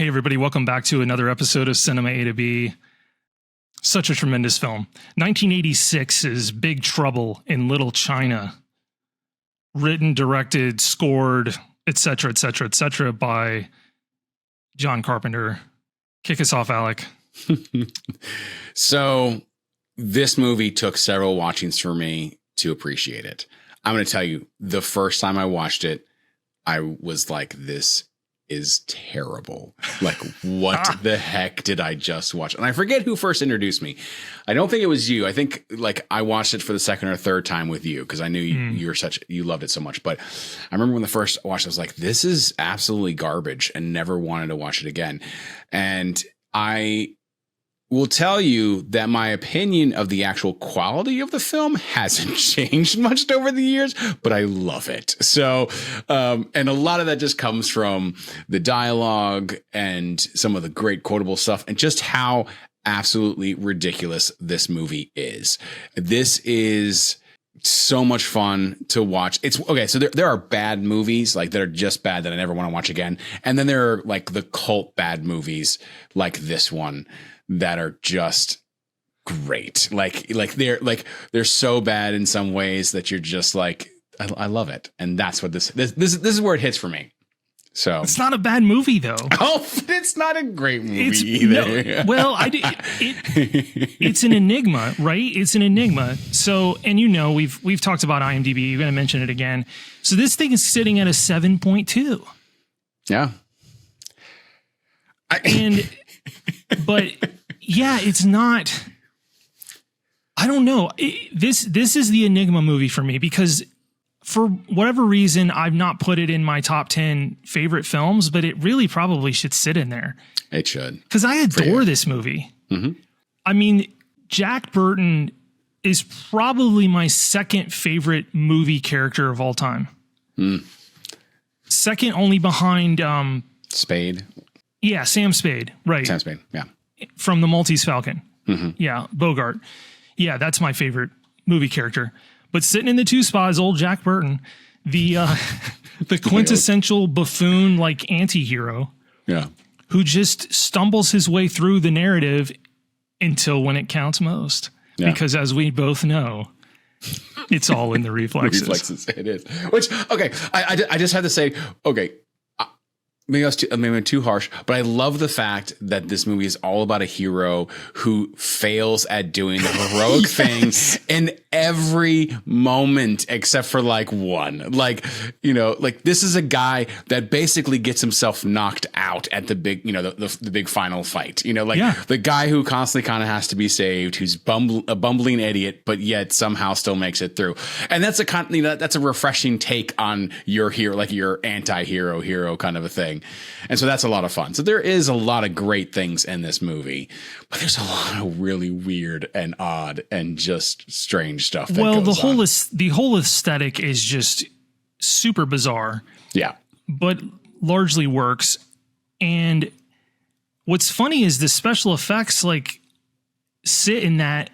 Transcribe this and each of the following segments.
Hey, everybody. Welcome back to another episode of Cinema A to B. Such a tremendous film. 1986 is Big Trouble in Little China. Written, directed, scored, etc., etc., etc. by John Carpenter. Kick us off, Alec. So this movie took several watchings for me to appreciate it. I'm going to tell you, the first time I watched it, I was like, this is terrible. Like, what the heck did I just watch? And I forget who first introduced me. I don't think it was you. I think like I watched it for the second or third time with you because I knew you loved it so much. But I remember when the first watched, I was like, this is absolutely garbage, and never wanted to watch it again. And I will tell you that my opinion of the actual quality of the film hasn't changed much over the years, but I love it. So, and a lot of that just comes from the dialogue and some of the great quotable stuff and just how absolutely ridiculous this movie is. This is so much fun to watch. It's okay. So there are bad movies like that are just bad that I never want to watch again. And then there are like the cult bad movies like this one that are just great. Like they're so bad in some ways that you're just like, I love it. And that's what this is where it hits for me. So it's not a bad movie though. Oh, it's not a great movie either. No, well, it's an enigma, right? It's an enigma. So, and we've talked about IMDb. You're going to mention it again. So this thing is sitting at a 7.2. Yeah. But yeah, it's not. I don't know. This is the enigma movie for me because for whatever reason, I've not put it in my top 10 favorite films, but it really probably should sit in there. It should. Because I adore this movie. Mm-hmm. I mean, Jack Burton is probably my second favorite movie character of all time. Mm. Second only behind Spade. Yeah, Sam Spade. Right. Sam Spade. Yeah. From the Maltese Falcon. Mm-hmm. Yeah, Bogart. Yeah, that's my favorite movie character. But sitting in the two spots, old Jack Burton, the quintessential buffoon like anti-hero. Yeah. Who just stumbles his way through the narrative until when it counts most. Yeah. Because as we both know, it's all in the reflexes. The reflexes, it is. Which, okay, I just had to say, okay, maybe I'm too harsh, but I love the fact that this movie is all about a hero who fails at doing the heroic thing in every moment except for like one. Like, like this is a guy that basically gets himself knocked out at the big, the big final fight. The guy who constantly kind of has to be saved, who's a bumbling idiot, but yet somehow still makes it through. And that's that's a refreshing take on your hero, like your anti-hero hero kind of a thing. And so that's a lot of fun. So there is a lot of great things in this movie, but there's a lot of really weird and odd and just strange stuff. The whole aesthetic is just super bizarre. Yeah. But largely works. And what's funny is the special effects like sit in that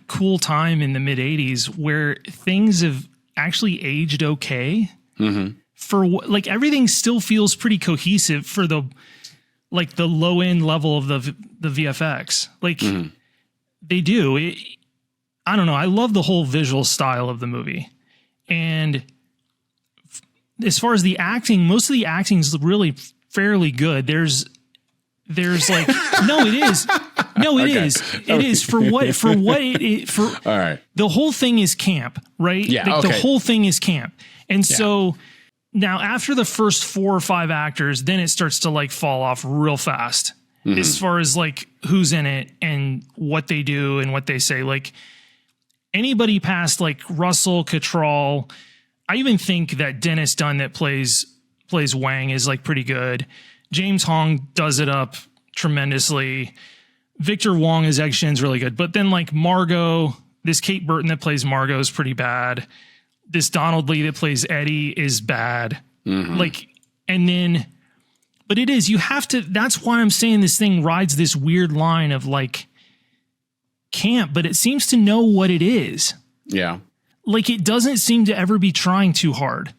cool time in the mid 80s where things have actually aged okay. Mm-hmm. For like everything still feels pretty cohesive for the low end level of the VFX. Like they do. I don't know. I love the whole visual style of the movie. And as far as the acting, most of the acting is really fairly good. There's like, no, it is. No, it is. It is for what all right. The whole thing is camp, right? Yeah. The whole thing is camp. And so now after the first 4 or 5 actors, then it starts to like fall off real fast as far as like who's in it and what they do and what they say. Like anybody past like Russell, Cattrall, I even think that Dennis Dunn that plays Wang is like pretty good. James Hong does it up tremendously. Victor Wong as Egg Shin's really good. But then like Margot, this Kate Burton that plays Margot is pretty bad. This Donald Lee that plays Eddie is bad. Mm-hmm. But it is, you have to, that's why I'm saying this thing rides this weird line of like camp, but it seems to know what it is. Yeah. Like it doesn't seem to ever be trying too hard.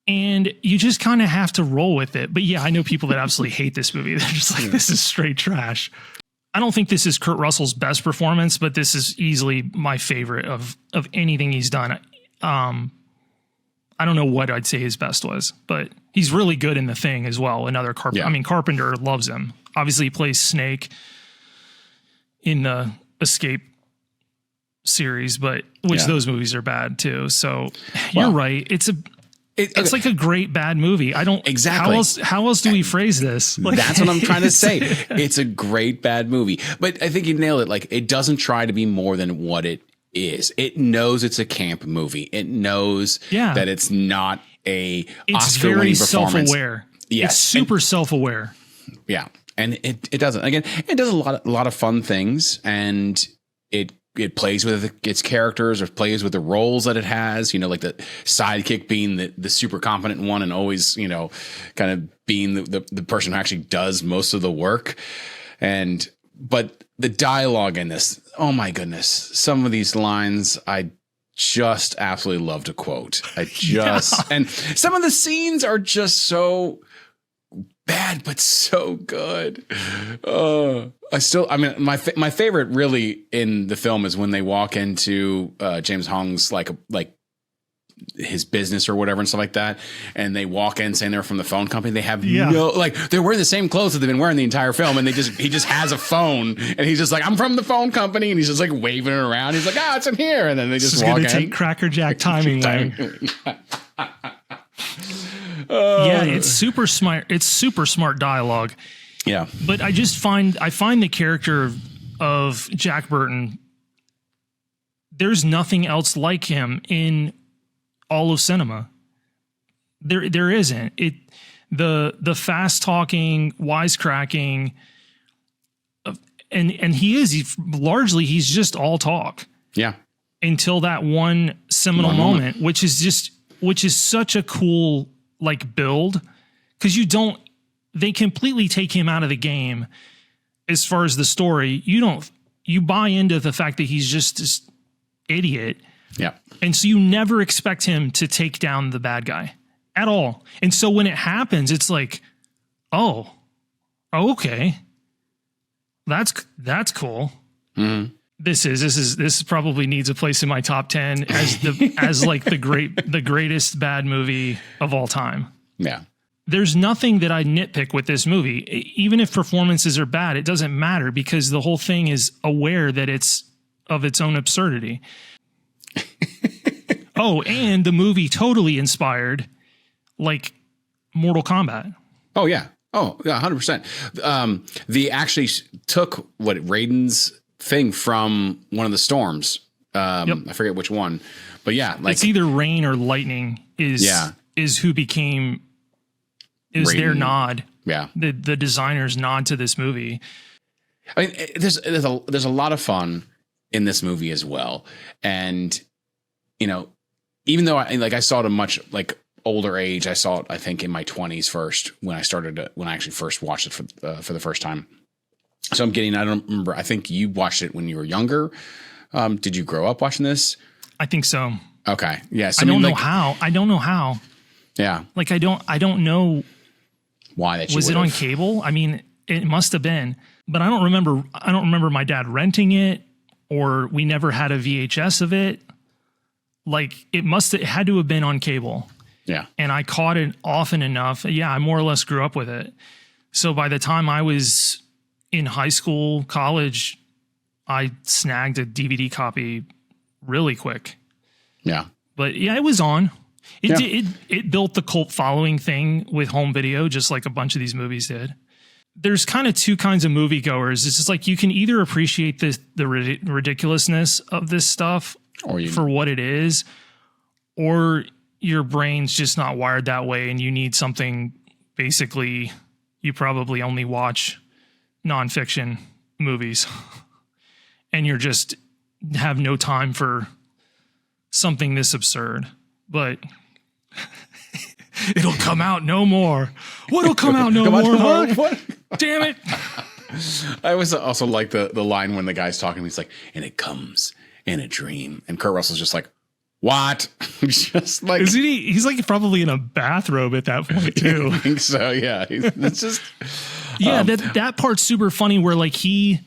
And you just kind of have to roll with it. But yeah, I know people that absolutely hate this movie. They're just like, this is straight trash. I don't think this is Kurt Russell's best performance, but this is easily my favorite of anything he's done. I don't know what I'd say his best was, but he's really good in The Thing as well. Another Carpenter. Yeah. I mean, Carpenter loves him. Obviously, he plays Snake in the Escape series, but those movies are bad too. So you're right. It's like a great bad movie. I don't exactly. How else do we phrase this? Like, that's what I'm trying to say. It's a great bad movie, but I think you nailed it. Like, it doesn't try to be more than what it is. It knows it's a camp movie. It knows that it's not a Oscar-winning performance. Self-aware. Yes. It's super self-aware. Yeah. And it doesn't. Again, it does a lot of fun things, and it plays with its characters, or plays with the roles that it has, you know, like the sidekick being the super competent one, and always, you know, kind of being the person who actually does most of the work. But the dialogue in this, oh my goodness, some of these lines I just absolutely love to quote. And some of the scenes are just so bad, but so good. My favorite really in the film is when they walk into James Hong's like his business or whatever and stuff like that, and they walk in saying they're from the phone company. They have they're wearing the same clothes that they've been wearing the entire film, and he just has a phone, and he's just like, I'm from the phone company, and he's just like waving it around. He's like, it's in here, and then they just walk in. Take Cracker Jack timing. It's super smart. It's super smart dialogue. Yeah, but I find the character of Jack Burton, there's nothing else like him in all of cinema. There isn't. The fast talking, wisecracking, and he's just all talk. Yeah. Until that one seminal moment, which is such a cool like build, because they completely take him out of the game as far as the story. You buy into the fact that he's just this idiot. Yeah. And so you never expect him to take down the bad guy at all. And so when it happens, it's like, oh, okay. That's cool. Mm-hmm. This probably needs a place in my top 10 as like the greatest bad movie of all time. Yeah. There's nothing that I nitpick with this movie. Even if performances are bad, it doesn't matter, because the whole thing is aware that it's of its own absurdity. And the movie totally inspired like Mortal Kombat. Oh yeah. 100%. They actually took Raiden's thing from one of the storms. I forget which one, but yeah, like it's either Rain or Lightning is who became Raiden. Their nod. Yeah. The designer's nod to this movie. I mean, there's a lot of fun in this movie as well. And, you know, even though I saw it at a much like older age, I saw it, I think, in my 20s first when I actually first watched it for the first time. So I don't remember. I think you watched it when you were younger. Did you grow up watching this? I think so. Okay. Yeah. So I don't know how. Yeah. Like, I don't know why that was it on cable? I mean, it must have been, but I don't remember my dad renting it, or we never had a VHS of it. Like, it had to have been on cable. Yeah. And I caught it often enough. Yeah, I more or less grew up with it. So by the time I was in high school, college, I snagged a DVD copy really quick. Yeah. But yeah, it was on. It built the cult following thing with home video, just like a bunch of these movies did. There's kind of two kinds of moviegoers. It's just like, you can either appreciate the ridiculousness of this stuff for what it is, or your brain's just not wired that way, and you need something. Basically, you probably only watch nonfiction movies, and you're just have no time for something this absurd. But it'll come out no more. What'll come out no more? Huh? Damn it. I always also like the line when the guy's talking, he's like, and it comes in a dream. And Kurt Russell's just like, what? Just like, Isn't he? He's like probably in a bathrobe at that point too. I think so. Yeah. It's just, yeah. That part's super funny where like he's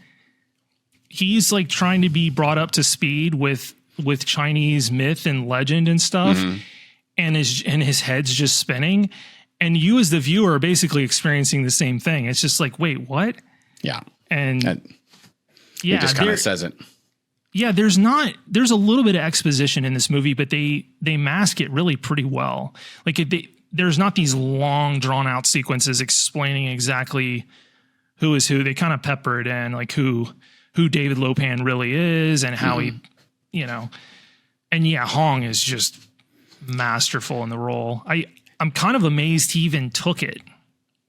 like trying to be brought up to speed with Chinese myth and legend and stuff. And his head's just spinning. And you as the viewer are basically experiencing the same thing. It's just like, wait, what? Yeah. And he just kind of says it. Yeah, there's a little bit of exposition in this movie, but they mask it really pretty well. Like there's not these long drawn out sequences explaining exactly who is who. They kind of pepper it in, like who David Lopan really is and how he, and yeah, Hong is just masterful in the role. I'm kind of amazed he even took it,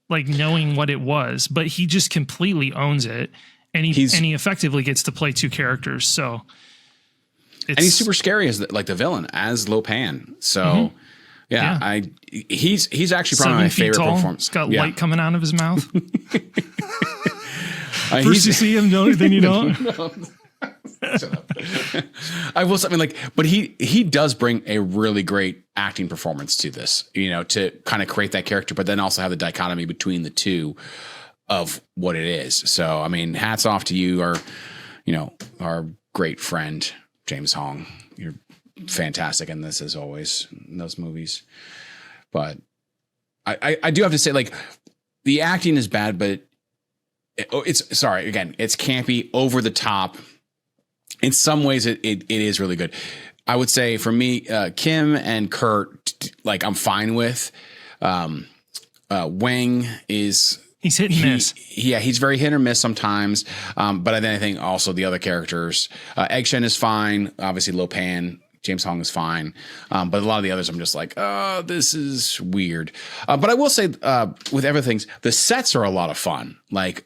like knowing what it was, but he just completely owns it. And he effectively gets to play two characters. So and he's super scary as like the villain as Lopan. So he's actually probably my favorite performance. He's got light coming out of his mouth. First you see him, then you don't. Shut up. I will something like, but he does bring a really great acting performance to this, to kind of create that character, but then also have the dichotomy between the two of what it is. So, I mean, hats off to you, our great friend, James Hong. You're fantastic in this as always, in those movies. But I do have to say, like, the acting is bad, but it's campy, over the top. In some ways, it is really good. I would say for me, Kim and Kurt, like, I'm fine with. Wang is... He's hit and miss. He's very hit or miss sometimes. But then I think also the other characters, Egg Shen is fine. Obviously, Lopan, James Hong is fine. But a lot of the others, I'm just like, this is weird. But I will say, with everything, the sets are a lot of fun. Like,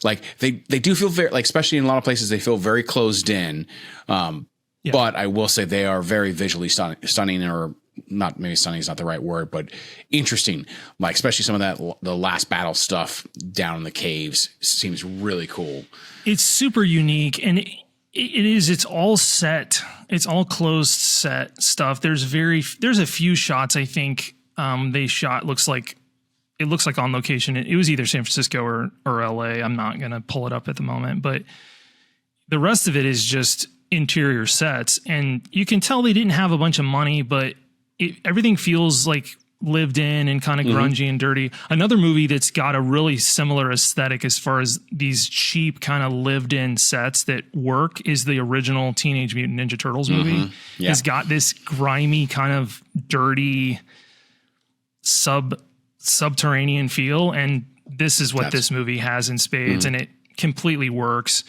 like they do feel very, like, especially in a lot of places, they feel very closed in. But I will say they are very visually stunning, or not, maybe stunning is not the right word, but interesting. Like, especially some of that, the last battle stuff down in the caves seems really cool. It's super unique, and it's all set. It's all closed set stuff. There's a few shots I think they shot. It looks like on location. It was either San Francisco or LA. I'm not going to pull it up at the moment, but the rest of it is just interior sets, and you can tell they didn't have a bunch of money, but everything feels like lived in and kind of grungy and dirty. Another movie that's got a really similar aesthetic as far as these cheap kind of lived in sets that work is the original Teenage Mutant Ninja Turtles movie. It's got this grimy kind of dirty subterranean feel, and this is what this movie has in spades, and it completely works.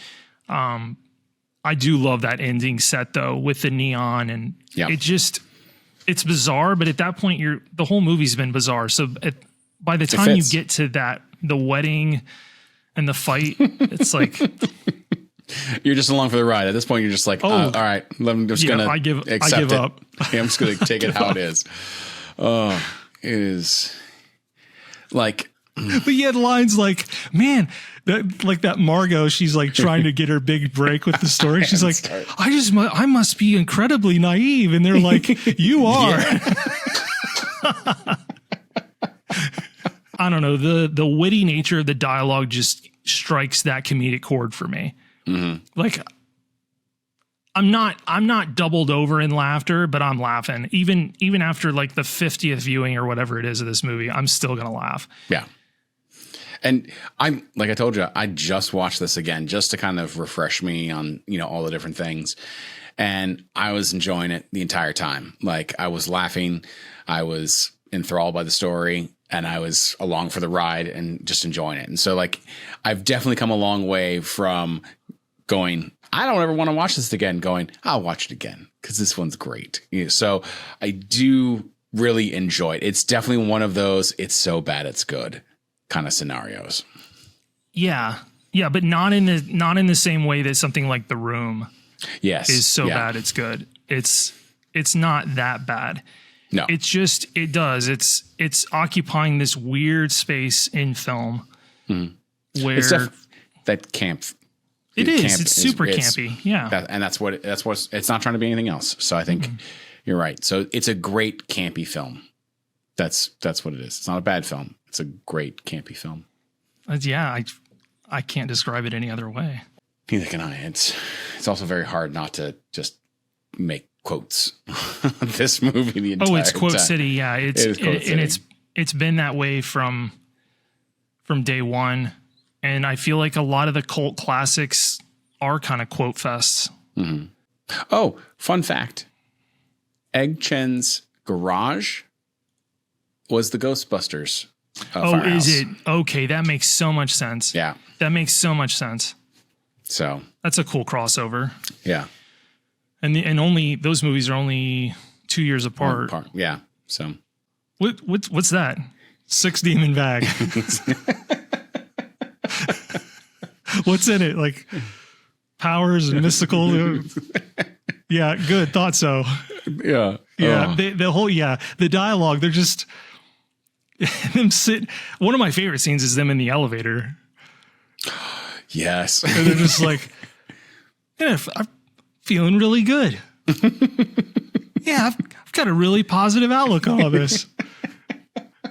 I do love that ending set though, with the neon, and it's bizarre, but at that point the whole movie's been bizarre. So by the time you get to the wedding and the fight, it's like you're just along for the ride. At this point, you're just like, all right, I'm just gonna I give up. I'm just gonna take it how it is. Oh, it is like. But he had lines like, man, that Margot, she's like trying to get her big break with the story. She's like, I must be incredibly naive. And they're like, you are. I don't know. The witty nature of the dialogue just strikes that comedic chord for me. Like, I'm not doubled over in laughter, but I'm laughing. Even after like the 50th viewing or whatever it is of this movie, I'm still going to laugh. Yeah. And I'm, like I told you, I just watched this again just to kind of refresh me on, all the different things. And I was enjoying it the entire time. Like, I was laughing, I was enthralled by the story, and I was along for the ride and just enjoying it. And so, like, I've definitely come a long way from going, I don't ever want to watch this again, going, I'll watch it again because this one's great. So I do really enjoy it. It's definitely one of those, it's so bad it's good kind of scenarios. Yeah, but not in the same way that something like The Room is so bad it's good. It's not that bad. No. It's just it's occupying this weird space in film where it's that camp It is. It's super campy. Yeah. That's what it's not trying to be anything else. So I think you're right. So it's a great campy film. That's what it is. It's not a bad film. It's a great campy film. Yeah. I can't describe it any other way. Neither can I. It's also very hard not to just make quotes. This movie the entire time. It's Quote City. Yeah. It is Quote City. And it's been that way from day one. And I feel like a lot of the cult classics are kind of quote fests. Mm-hmm. Oh, fun fact. Egg Chen's garage was the Ghostbusters firehouse. Is it? Okay, that makes so much sense. Yeah. That makes so much sense. So. That's a cool crossover. Yeah. And only those movies are only 2 years apart. Yeah. So. What's that? 6 Demon Bag. What's in it? Like powers and mystical. Yeah, good. Thought so. Yeah. Yeah. The dialogue, they're just them sit. One of my favorite scenes is them in the elevator. Yes. And they're just like, yeah, I'm feeling really good. Yeah, I've got a really positive outlook on all this.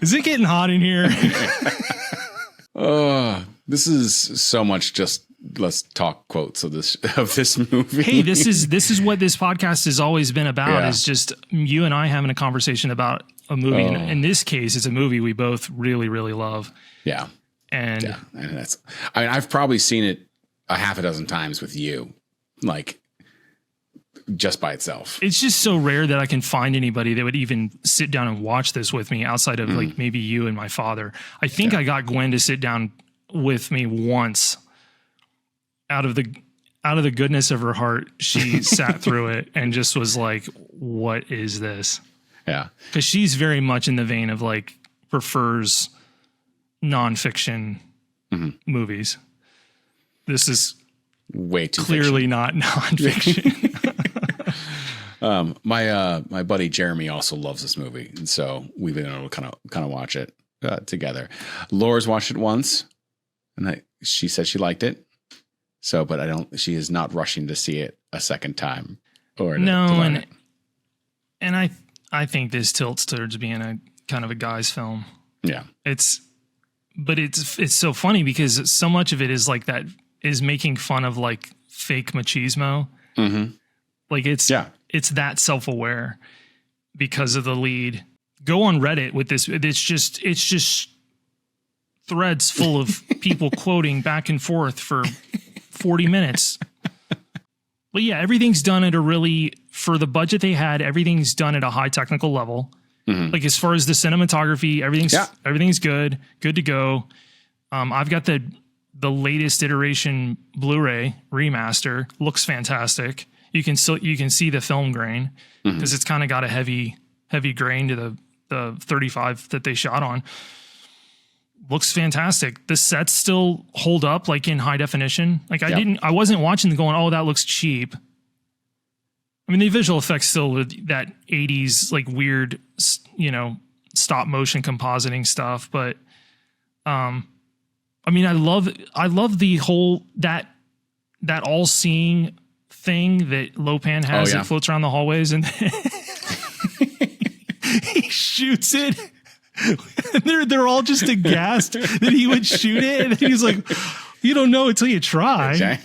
Is it getting hot in here? This is so much just let's talk quotes of this movie. Hey, this is what this podcast has always been about, is just you and I having a conversation about a movie. And in this case, it's a movie we both really, really love. Yeah. And I've probably seen it a half a dozen times with you, like just by itself. It's just so rare that I can find anybody that would even sit down and watch this with me outside of like maybe you and my father. I think I got Gwen to sit down with me once. Out of the goodness of her heart, she sat through it and just was like, what is this? Yeah. Because she's very much in the vein of like prefers nonfiction movies. This is way too clearly not nonfiction. My buddy Jeremy also loves this movie, and so we've been able to kind of watch it together. Laura's watched it once, and she said she liked it. So, but she is not rushing to see it a second time. And I think this tilts towards being a kind of a guy's film. Yeah. It's so funny because so much of it is like that is making fun of like fake machismo. Mm-hmm. Like it's that self-aware because of the lead. Go on Reddit with this. It's just threads full of people quoting back and forth for 40 minutes. But yeah, everything's done at for the budget they had, everything's done at a high technical level. Mm-hmm. Like as far as the cinematography, everything's good to go. I've got the latest iteration Blu-ray remaster. Looks fantastic. You can see the film grain because it's kind of got a heavy grain to the 35 that they shot on. Looks fantastic. The sets still hold up like in high definition. Like I wasn't watching them going, oh, that looks cheap. I mean, the visual effects still with that 80s, like weird, stop motion compositing stuff. But, I mean, I love the whole, that all seeing thing that Lopan has that floats around the hallways and he shoots it. They're all just aghast that he would shoot it, and he's like, "You don't know until you try."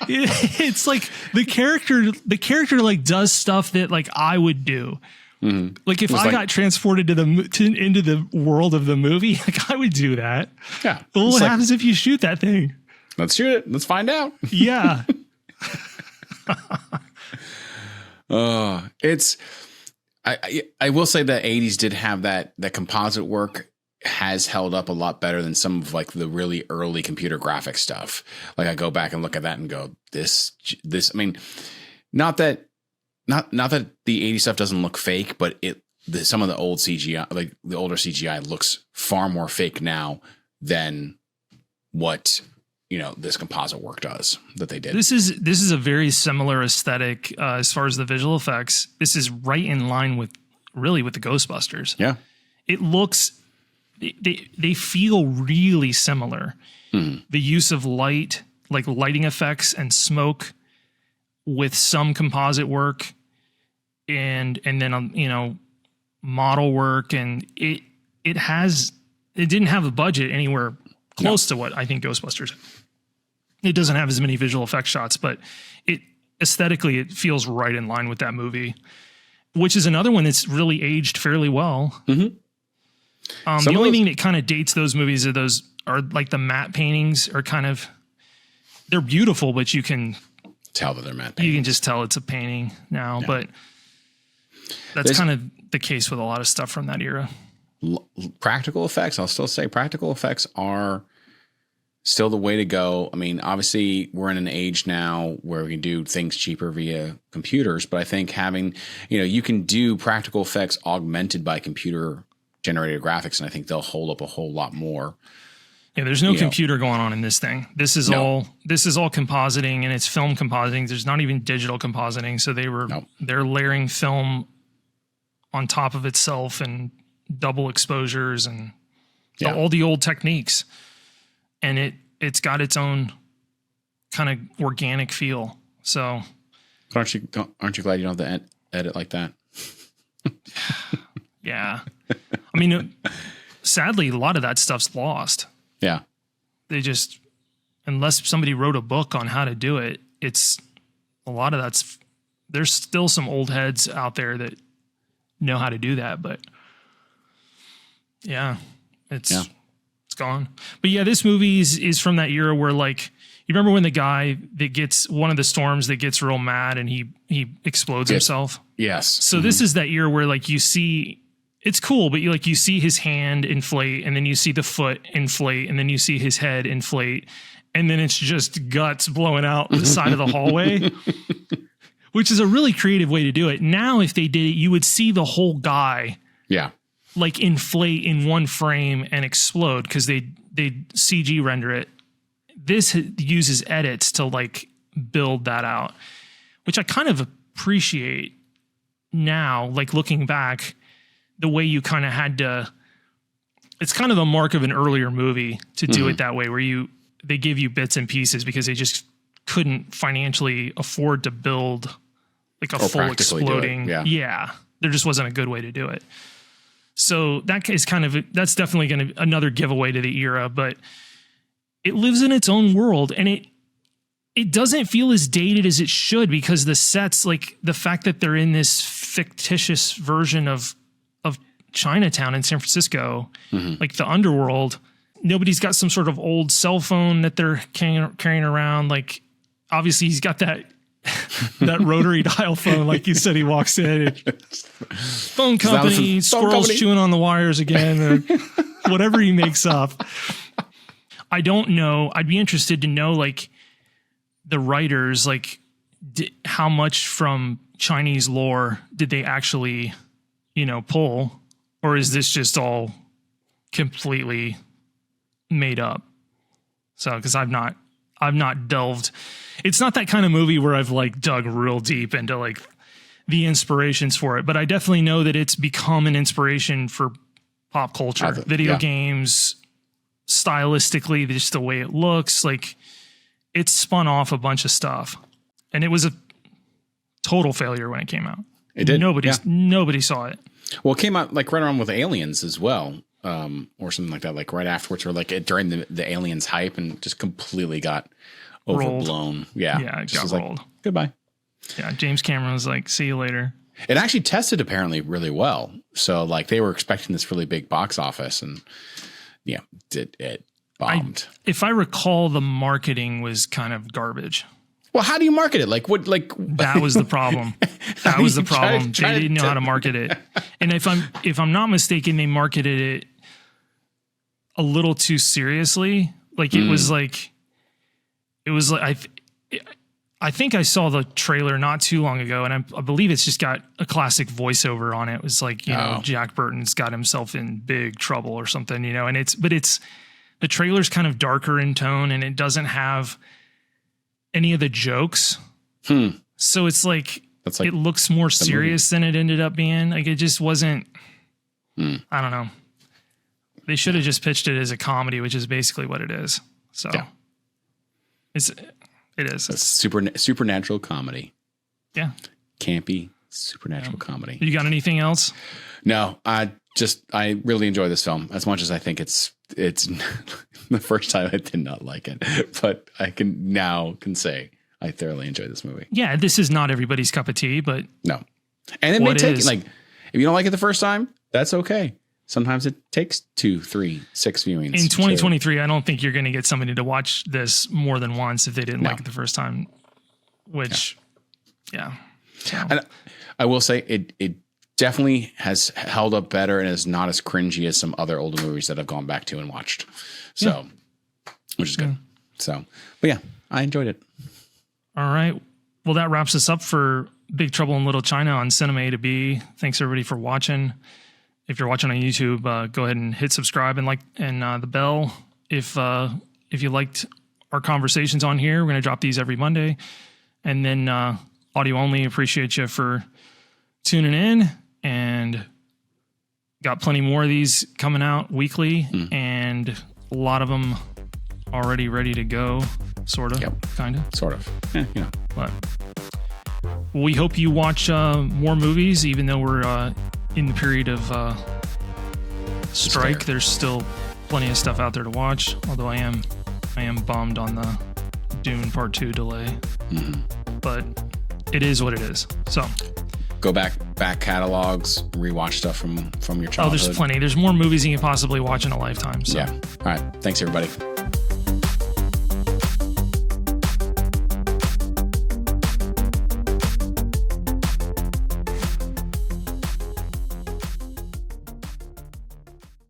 It's like the character like does stuff that like I would do. Mm-hmm. Like if I got transported into the world of the movie, like I would do that. Yeah. But what happens if you shoot that thing? Let's shoot it. Let's find out. Yeah. I will say that 80s did have that composite work has held up a lot better than some of like the really early computer graphic stuff. Like I go back and look at that and go, this, I mean, not that the 80s stuff doesn't look fake, but some of the old CGI, like the older CGI looks far more fake now than what, this composite work does that they did. This is a very similar aesthetic as far as the visual effects. This is right in line with the Ghostbusters. Yeah. It looks they feel really similar. The use of light, like lighting effects and smoke with some composite work and then, you know, model work. And it didn't have a budget anywhere close to what I think Ghostbusters. It doesn't have as many visual effects shots, but aesthetically, it feels right in line with that movie, which is another one that's really aged fairly well. The only thing that kind of dates those movies are like the matte paintings are kind of, they're beautiful, but you can tell that they're matte paintings. You can just tell it's a painting now, but that's kind of the case with a lot of stuff from that era. Practical effects, I'll still say practical effects are still the way to go. I mean, obviously we're in an age now where we can do things cheaper via computers, but I think having, you know, you can do practical effects augmented by computer generated graphics, and I think they'll hold up a whole lot more. Yeah, there's no computer going on in this thing. This is all compositing, and it's film compositing. There's not even digital compositing. So they're layering film on top of itself and double exposures and all the old techniques. And it's got its own kind of organic feel. So aren't you glad you don't have to edit like that? Yeah. I mean, sadly, a lot of that stuff's lost. Yeah. They just, unless somebody wrote a book on how to do it, it's a lot of there's still some old heads out there that know how to do that, but it's gone. But yeah, this movie is from that era where, like, you remember when the guy that gets one of the storms that gets real mad and he explodes himself? Yes. So this is that era where, like, you see, it's cool, but you see his hand inflate, and then you see the foot inflate, and then you see his head inflate, and then it's just guts blowing out the side of the hallway, which is a really creative way to do it. Now, if they did it, you would see the whole guy, like, inflate in one frame and explode because they CG render it. This uses edits to, like, build that out, which I kind of appreciate now, like, looking back. The way you kind of had to, it's kind of the mark of an earlier movie to do it that way, where they give you bits and pieces because they just couldn't financially afford to build like a full exploding. Yeah. There just wasn't a good way to do it. So that is that's definitely going to another giveaway to the era, but it lives in its own world, and it doesn't feel as dated as it should because the sets, like the fact that they're in this fictitious version of Chinatown in San Francisco, like the underworld, nobody's got some sort of old cell phone that they're carrying around. Like, obviously he's got that rotary dial phone. Like you said, he walks in, phone company, squirrels chewing on the wires again, or whatever he makes up. I don't know. I'd be interested to know, like, the writers, like, how much from Chinese lore did they actually, pull? Or is this just all completely made up? So, because I've not delved. It's not that kind of movie where I've, like, dug real deep into, like, the inspirations for it. But I definitely know that it's become an inspiration for pop culture, video games, stylistically, just the way it looks. Like, it's spun off a bunch of stuff. And it was a total failure when it came out. It did. Nobody saw it. Well, it came out like right around with Aliens as well, or something like that, like right afterwards, or like during the Aliens hype, and just completely got overblown. Rolled. Yeah, it got rolled. Like, goodbye. Yeah, James Cameron was like, see you later. It actually tested apparently really well. So, like, they were expecting this really big box office, and it bombed. If I recall, the marketing was kind of garbage. Well, how do you market it? Like, what? Like, that was the problem. They didn't know how to market it. And if I'm not mistaken, they marketed it a little too seriously. Like, it was like I think I saw the trailer not too long ago, and I believe it's just got a classic voiceover on it. It was like, Jack Burton's got himself in big trouble or something, and it's the trailer's kind of darker in tone, and it doesn't have any of the jokes. So it's like it looks more serious than it ended up being. Like, it just wasn't, I don't know. They should have just pitched it as a comedy, which is basically what it is. So it is. It's supernatural comedy. Yeah. Campy, supernatural comedy. You got anything else? No, I really enjoy this film as much as I think it's the first time I did not like it, but I can say I thoroughly enjoy this movie. Yeah. This is not everybody's cup of tea, but no. And it may take like, if you don't like it the first time, that's okay. Sometimes it takes 2, 3, 6 viewings. In 2023, I don't think you're going to get somebody to watch this more than once if they didn't like it the first time, which, So. And I will say it definitely has held up better and is not as cringy as some other older movies that I've gone back to and watched. So, which is good. So, but yeah, I enjoyed it. All right. Well, that wraps us up for Big Trouble in Little China on Cinema A to B. Thanks everybody for watching. If you're watching on YouTube, go ahead and hit subscribe and the bell. If you liked our conversations on here, we're going to drop these every Monday. And then audio only, appreciate you for tuning in. And got plenty more of these coming out weekly. And a lot of them already ready to go, sort of, kind of. Sort of, yeah. But we hope you watch more movies, even though we're in the period of strike. There's still plenty of stuff out there to watch, although I am bummed on the Dune Part 2 delay. But it is what it is. So go back catalogs, rewatch stuff from your childhood. Oh, there's plenty. There's more movies you can possibly watch in a lifetime. So. Yeah. All right. Thanks, everybody.